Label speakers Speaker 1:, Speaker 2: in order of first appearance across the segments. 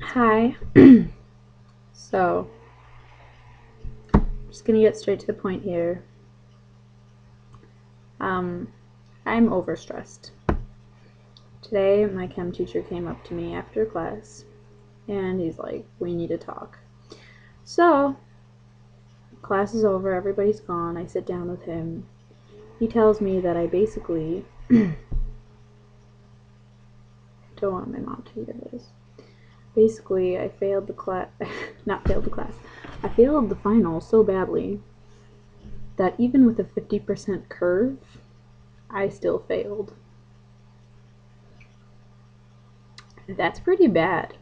Speaker 1: Hi. So, just gonna get straight to the point here. Um, I'm overstressed. Today, my chem teacher came up to me after class, and he's like, "We need to talk." So, class is over, everybody's gone. I sit down with him. He tells me that I basically don't want my mom to hear this. Basically, I failed the class. Not failed the class. I failed the final so badly that even with a 50% curve, I still failed. That's pretty bad.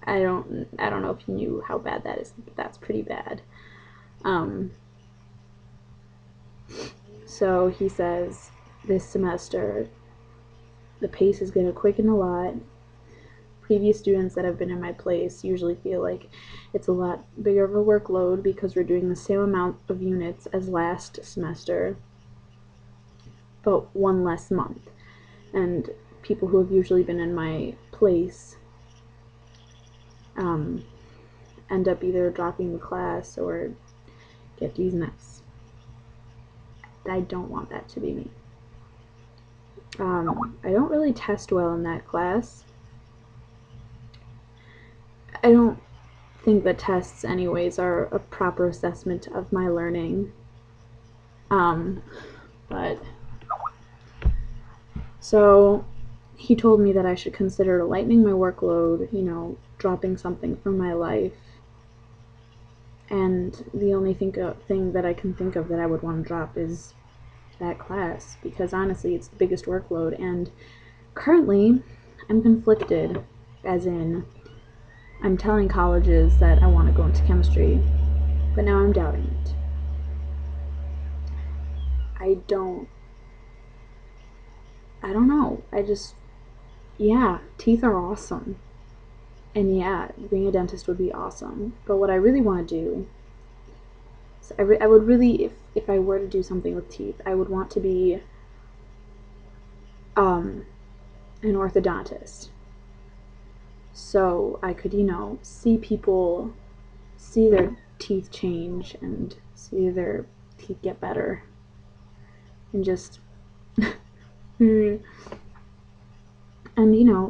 Speaker 1: I don't know if you knew how bad that is, but that's pretty bad. Um, so he says this semester the pace is going to quicken a lot. Previous students that have been in my place usually feel like it's a lot bigger of a workload because we're doing the same amount of units as last semester, but one less month. And people who have usually been in my place um, end up either dropping the class or get D's and F's. I don't want that to be me. I don't really test well in that class. I don't think that tests, anyways, are a proper assessment of my learning. Um, but so he told me that I should consider lightening my workload, dropping something from my life. And the only thing that I can think of that I would want to drop is that class, because honestly, it's the biggest workload. And currently, I'm conflicted, as in, I'm telling colleges that I want to go into chemistry, but now I'm doubting it. I don't I don't know. Yeah, teeth are awesome. And yeah, being a dentist would be awesome. But what I really want to do, is I would really, if I were to do something with teeth, I would want to be um, an orthodontist. So I could, see people, see their teeth change and see their teeth get better. And just, and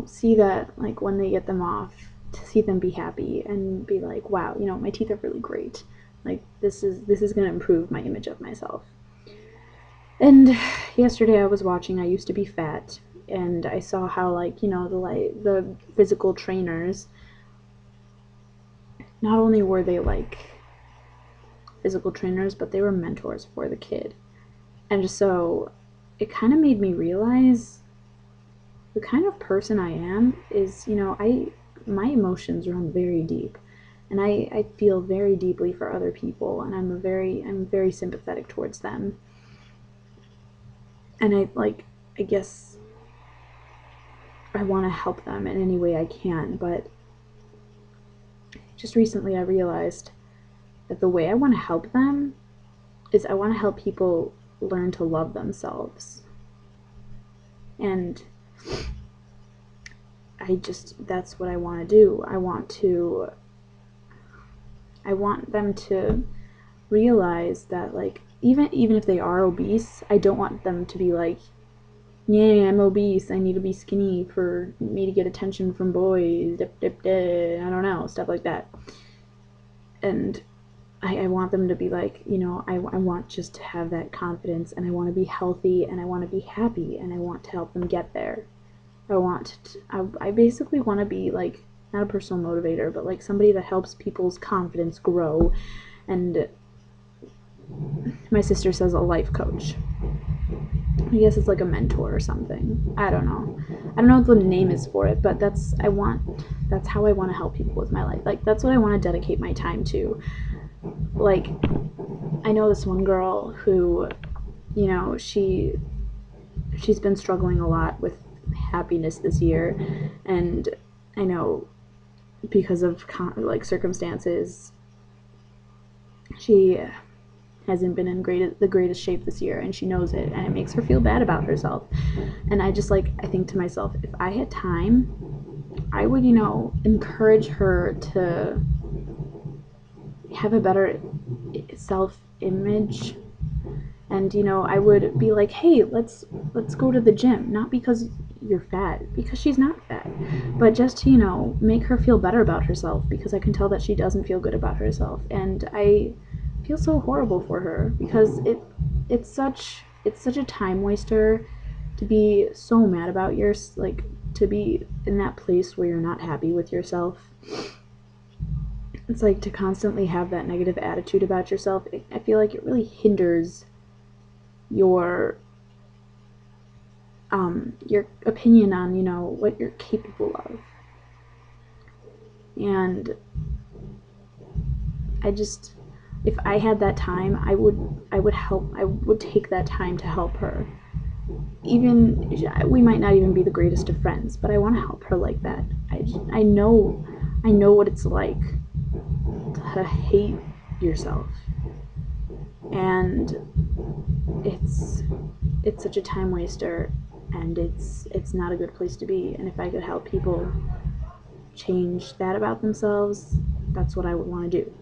Speaker 1: see that, like, when they get them off, to see them be happy and be like, wow, my teeth are really great. Like, this is going to improve my image of myself. And yesterday I was watching I Used to Be Fat, and I saw how, like, the physical trainers, not only were they like physical trainers, but they were mentors for the kid. And so it kind of made me realize the kind of person I am is, my emotions run very deep, and I feel very deeply for other people, and I'm very sympathetic towards them. And I guess I want to help them in any way I can, but just recently I realized that the way I want to help them is I want to help people learn to love themselves. And that's what I want to do. I want them to realize that, like, even if they are obese, I don't want them to be like, yeah, I'm obese, I need to be skinny for me to get attention from boys, dip, dip, dip, I don't know, stuff like that. And I want them to be like, I want just to have that confidence, and I want to be healthy, and I want to be happy, and I want to help them get there. I basically want to be like, not a personal motivator, but like somebody that helps people's confidence grow. And my sister says a life coach. I guess it's like a mentor or something. I don't know. I don't know what the name is for it, but that's how I want to help people with my life. Like, that's what I want to dedicate my time to. Like, I know this one girl who, she's been struggling a lot with happiness this year, and I know because of like circumstances, she hasn't been in the greatest shape this year, and she knows it, and it makes her feel bad about herself. And I think to myself, if I had time, I would, encourage her to have a better self-image. And I would be like, hey, let's go to the gym, not because you're fat, because she's not fat, but just to make her feel better about herself, because I can tell that she doesn't feel good about herself, and I feel so horrible for her, because it's such a time waster to be so mad about to be in that place where you're not happy with yourself. It's like to constantly have that negative attitude about yourself. I feel like it really hinders your opinion on what you're capable of. And if I had that time, I would take that time to help her. Even we might not even be the greatest of friends, but I want to help her like that. I know what it's like to hate yourself, and it's such a time waster, and it's not a good place to be. And if I could help people change that about themselves, that's what I would want to do.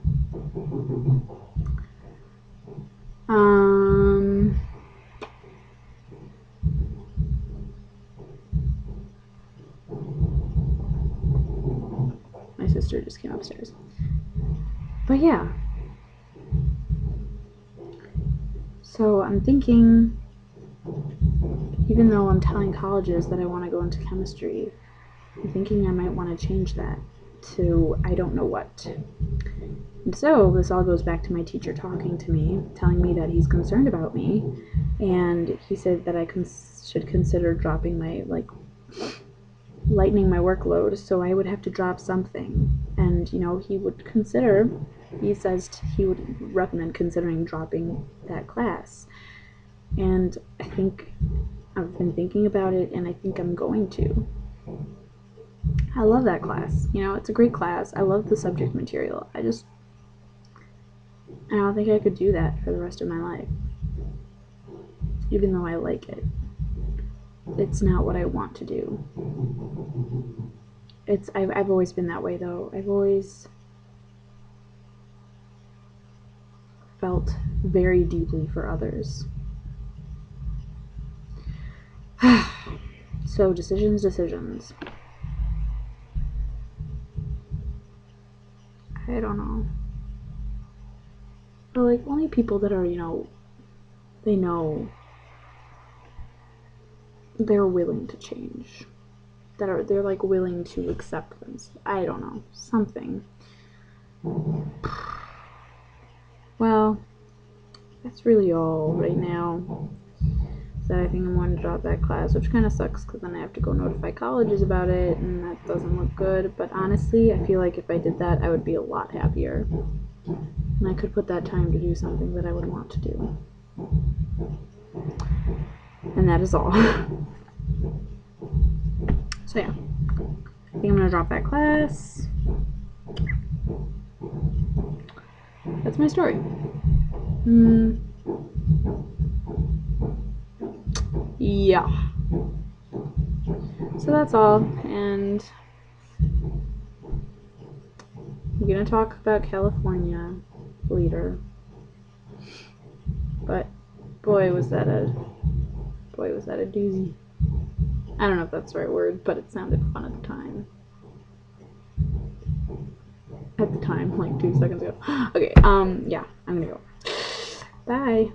Speaker 1: My sister just came upstairs. But yeah. So I'm thinking, even though I'm telling colleges that I want to go into chemistry, I'm thinking I might want to change that to I don't know what. And so this all goes back to my teacher talking to me, telling me that he's concerned about me, and he said that I should consider dropping lightening my workload, so I would have to drop something. And he says he would recommend considering dropping that class. And I think I've been thinking about it, and I think I'm going to. I love that class. It's a great class. I love the subject material. I don't think I could do that for the rest of my life. Even though I like it. It's not what I want to do. I've always been that way, though. I've always felt very deeply for others. So decisions. I don't know. But only people that are, they know they're willing to change. They're willing to accept them. I don't know. Something. Well, that's really all right now. So I think I'm going to drop that class, which kind of sucks because then I have to go notify colleges about it, and that doesn't look good. But honestly, I feel like if I did that, I would be a lot happier. And I could put that time to do something that I would want to do. And that is all. So yeah, I think I'm going to drop that class. That's my story. Yeah. So that's all, and I'm gonna talk about California later. But boy was that a doozy. I don't know if that's the right word, but it sounded fun at the time. Like 2 seconds ago. Okay, yeah, I'm gonna go. Bye.